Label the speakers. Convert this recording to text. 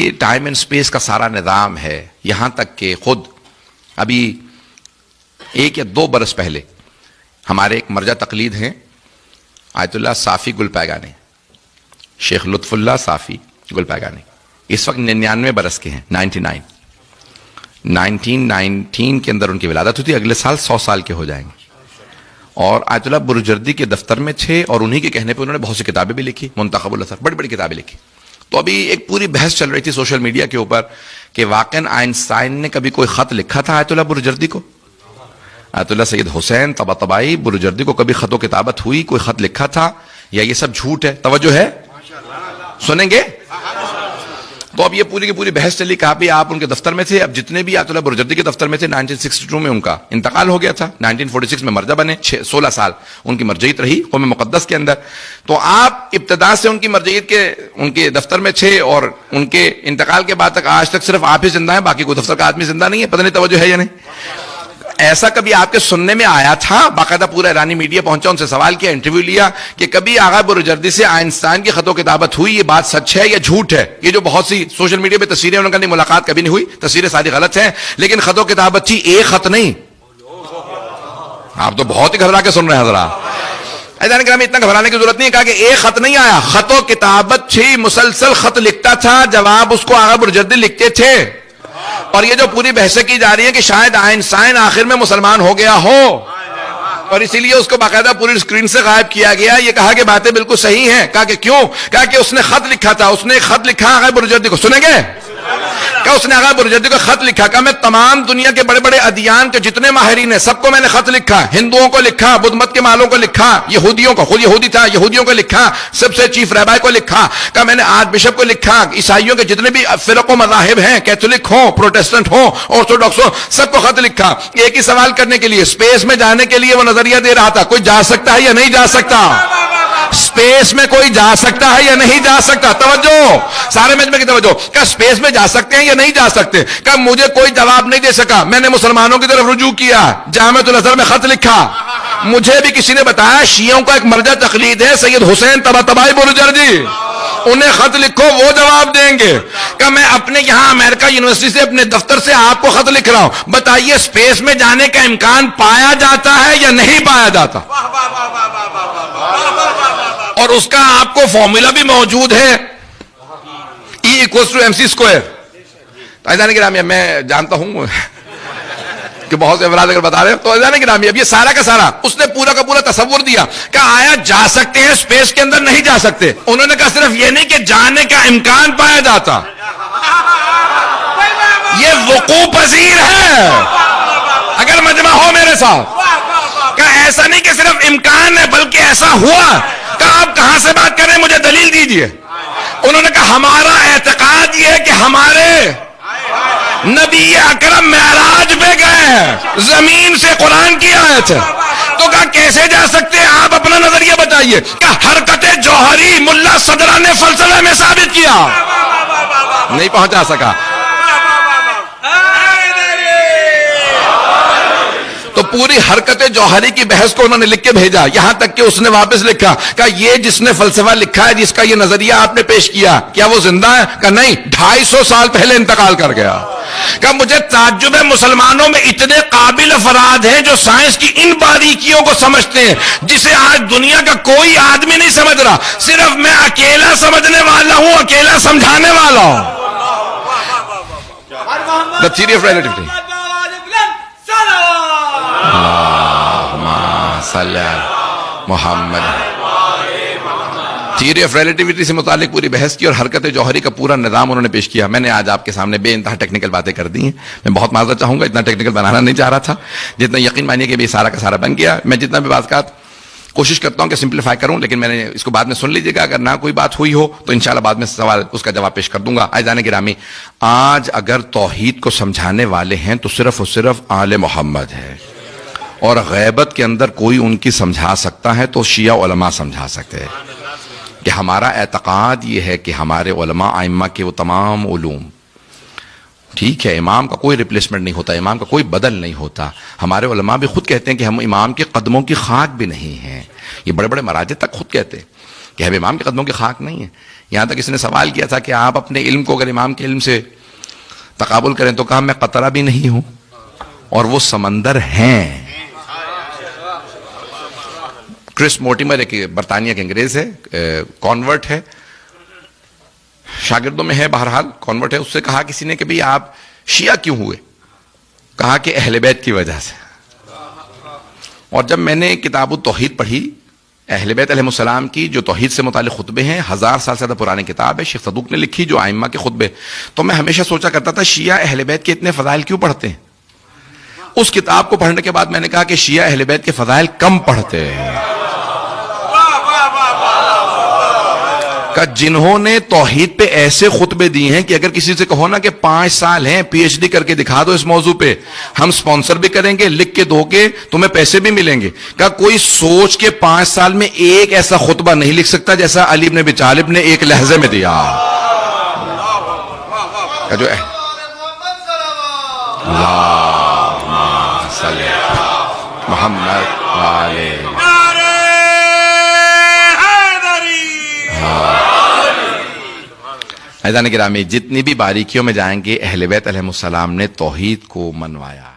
Speaker 1: یہ time and space کا سارا نظام ہے. یہاں تک کہ خود ابھی 1 یا 2 برس پہلے ہمارے ایک مرجع تقلید ہیں آیت اللہ صافی گلپایگانی، شیخ لطف اللہ صافی گلپایگانی، اس وقت 99 برس کے ہیں. 1919 کے اندر ان کی ولادت ہوئی تھی. اگلے سال 100 سال کے ہو جائیں گے. اور آیت اللہ برجردی کے دفتر میں تھے اور انہی کے کہنے پہ انہوں نے بہت سی کتابیں بھی لکھی، منتخب الاثر، بڑی بڑی کتابیں لکھی. تو ابھی ایک پوری بحث چل رہی تھی سوشل میڈیا کے اوپر کہ واقعاً آئنسٹائن نے کبھی کوئی خط لکھا تھا آیت اللہ برجردی کو؟ آیت اللہ سید حسین طباطبائی برجردی کو کبھی خط و کتابت ہوئی، کوئی خط لکھا تھا، یا یہ سب جھوٹ ہے؟ توجہ ہے، سنیں گے؟ تو اب یہ پوری کی پوری بحث چلی. کہا بھی آپ ان کے دفتر میں تھے. اب جتنے بھی آیت اللہ برجردی کے دفتر میں تھے 1962 میں ان کا انتقال ہو گیا تھا. 1946 میں مرجع بنے، 16 سال ان کی مرجعیت رہی قوم مقدس کے اندر. تو آپ ابتدا سے ان کی مرجعیت کے ان کے دفتر میں تھے اور ان کے انتقال کے بعد تک آج تک صرف آپ ہی زندہ ہیں، باقی کوئی دفتر کا آدمی زندہ نہیں ہے. پتہ نہیں توجہ ہے یا نہیں. ایسا کبھی آپ کے سننے میں آیا تھا؟ باقاعدہ پورا ایرانی میڈیا پہنچا، ان سے سوال کیا، انٹرویو لیا کہ کبھی آغا برجردی سے آئنسٹائن کی خط و کتابت ہوئی، یہ بات سچ ہے یا جھوٹ ہے؟ یہ جو بہت سی سوشل میڈیا پہ تصویریں ان کا ملاقات کبھی نہیں ہوئی، تصویریں ساری غلط ہیں، لیکن خط و کتابت تھی، ایک خط نہیں. آپ تو بہت ہی گھبرا کے سن رہے ہیں حضرات. اتنا گھبرانے کی ضرورت نہیں ہے. کہا کہ ایک خط نہیں آیا، خط و کتابت تھی، مسلسل خط لکھتا تھا، جواب اس کو آغا برجردی لکھتے تھے. اور یہ جو پوری بحثیں کی جا رہی ہے کہ شاید آئنسٹائن آخر میں مسلمان ہو گیا ہو اور اسی لیے اس کو باقاعدہ پوری اسکرین سے غائب کیا گیا، یہ کہا کہ باتیں بالکل صحیح ہیں. کہا کہ کیوں؟ کہا کہ اس نے خط لکھا تھا، اس نے ایک خط لکھا آغا برجردی کو. سنیں گے؟ کہ اس نے آغا برجردی کو خط لکھا. کہ میں تمام دنیا کے بڑے بڑے ادیان کے جتنے ماہرین ہیں سب کو میں نے خط لکھا، ہندوؤں کو لکھا، بدھ مت کے مالوں کو لکھا، یہودیوں کو، خود یہودی تھا، یہودیوں کو لکھا، سب سے چیف رہبائی کو لکھا. کہ میں نے آرچ بشپ کو لکھا، عیسائیوں کے جتنے بھی فرق و مذاہب ہیں، کیتھولک ہوں، پروٹیسٹنٹ ہوں، آرتھوڈاکس ہوں، سب کو خط لکھا. ایک ہی سوال کرنے کے لیے، اسپیس میں جانے کے لیے وہ نظریہ دے رہا تھا. کوئی جا سکتا ہے یا نہیں جا سکتا؟ اسپیس میں کوئی جا سکتا ہے یا نہیں جا سکتا؟ توجہ، سارے مجمع کی توجہ. کہ اسپیس میں جا سکتے ہیں یا نہیں جا سکتے؟ کہ مجھے کوئی جواب نہیں دے سکا. میں نے مسلمانوں کی طرف رجوع کیا، جامعۃ الازہر میں خط لکھا. مجھے بھی کسی نے بتایا شیعوں کا ایک مرجع تقلید ہے سید حسین طباطبائی برجردی، انہیں خط لکھو وہ جواب دیں گے. کہ میں اپنے یہاں امریکہ یونیورسٹی سے اپنے دفتر سے آپ کو خط لکھ رہا ہوں، بتائیے اسپیس میں جانے کا امکان پایا جاتا ہے یا نہیں پایا جاتا؟ اور اس کا آپ کو فارمولا بھی موجود ہے، E=mc². عزیزان گرامی، میں جانتا ہوں کہ بہت سے افراد اگر بتا رہے ہیں، تو عزیزان گرامی اب یہ سارا کا سارا اس نے پورا کا پورا تصور دیا کہ آیا جا سکتے ہیں، اسپیس کے اندر نہیں جا سکتے. انہوں نے کہا صرف یہ نہیں کہ جانے کا امکان پایا جاتا، یہ وقوع پذیر ہے. اگر مجمع ہو میرے ساتھ، کہ ایسا نہیں کہ صرف امکان ہے بلکہ ایسا ہوا. کہ آپ کہاں سے بات کر رہے ہیں، مجھے دلیل دیجئے. انہوں نے کہا ہمارا اعتقاد یہ ہے کہ ہمارے نبی اکرم معراج پہ گئے ہیں، زمین سے قرآن کی آیت ہے. تو کہا کیسے جا سکتے ہیں، آپ اپنا نظریہ بتائیے. کہ حرکت جوہری ملا صدرہ نے فلسفہ میں ثابت کیا، نہیں پہنچا سکا. تو پوری حرکت جوہری کی بحث کو انہوں نے لکھ کے بھیجا، یہاں تک کہ اس نے واپس لکھا کہ یہ جس نے فلسفہ لکھا ہے، جس کا یہ نظریہ آپ نے پیش کیا، کیا وہ زندہ ہے؟ کہ نہیں، 250 سال پہلے انتقال کر گیا. کہ مجھے تعجب ہے، مسلمانوں میں اتنے قابل افراد ہیں جو سائنس کی ان باریکیوں کو سمجھتے ہیں جسے آج دنیا کا کوئی آدمی نہیں سمجھ رہا. صرف میں اکیلا سمجھنے والا ہوں، اکیلا سمجھانے والا ہوں. The theory of relativity. Muhammad. Theory of relativity سے متعلق پوری بحث کی اور حرکت جوہری کا پورا نظام انہوں نے پیش کیا. میں نے آج آپ کے سامنے بے انتہا ٹیکنیکل باتیں کر دی ہیں. میں بہت معذرت چاہوں گا، اتنا ٹیکنیکل بنانا نہیں چاہ رہا تھا، جتنا یقین مانیے کہ بھی سارا کا سارا بن گیا. میں جتنا بھی بات کوشش کرتا ہوں کہ سمپلیفائی کروں، لیکن میں نے اس کو بعد میں سن لیجیے گا. اگر نہ کوئی بات ہوئی ہو تو انشاءاللہ بعد میں سوال اس کا جواب پیش کر دوں گا. عزیزان گرامی، آج اگر توحید کو سمجھانے والے ہیں تو صرف اور صرف آل محمد ہے، اور غیبت کے اندر کوئی ان کی سمجھا سکتا ہے تو شیعہ علماء سمجھا سکتے ہیں. کہ ہمارا اعتقاد یہ ہے کہ ہمارے علماء ائمہ کے وہ تمام علوم، ٹھیک ہے، امام کا کوئی ریپلیسمنٹ نہیں ہوتا، امام کا کوئی بدل نہیں ہوتا. ہمارے علماء بھی خود کہتے ہیں کہ ہم امام کے قدموں کی خاک بھی نہیں ہیں. یہ بڑے بڑے مراجع تک خود کہتے ہیں کہ ہم امام کے قدموں کی خاک نہیں ہیں. یہاں تک اس نے سوال کیا تھا کہ آپ اپنے علم کو اگر امام کے علم سے تقابل کریں تو کہا میں قطرہ بھی نہیں ہوں اور وہ سمندر ہیں. کرس موٹیمر ایک برطانیہ کے انگریز ہے, کانورٹ ہے, شاگردوں میں ہے, بہرحال کانورٹ ہے. اس سے کہا کسی نے کہ بھئی آپ شیعہ کیوں ہوئے؟ کہا کہ اہل بیت کی وجہ سے. اور جب میں نے کتاب التوحید پڑھی, اہل بیت علیہ السلام کی جو توحید سے متعلق خطبے ہیں, 1000 سال سے زیادہ پرانی کتاب ہے, شیخ صدوق نے لکھی, جو ائمہ کے خطبے, تو میں ہمیشہ سوچا کرتا تھا شیعہ اہل بیت کے اتنے فضائل کیوں پڑھتے ہیں. اس کتاب کو پڑھنے کے بعد میں نے کہا کہ شیعہ اہل بیت کے فضائل کم پڑھتے ہیں. کہ جنہوں نے توحید پہ ایسے خطبے دیے ہیں کہ اگر کسی سے کہو نا کہ 5 سال ہیں, پی ایچ ڈی کر کے دکھا دو اس موضوع پہ, ہم سپانسر بھی کریں گے, لکھ کے دو گے, تمہیں پیسے بھی ملیں گے. کہ کوئی سوچ کے 5 سال میں ایک ایسا خطبہ نہیں لکھ سکتا جیسا علی بن ابی طالب نے ایک لہجے میں دیا. کہ جو محمد عزیزان گرامی, جتنی بھی باریکیوں میں جائیں گے, اہل بیت علیہ السلام نے توحید کو منوایا.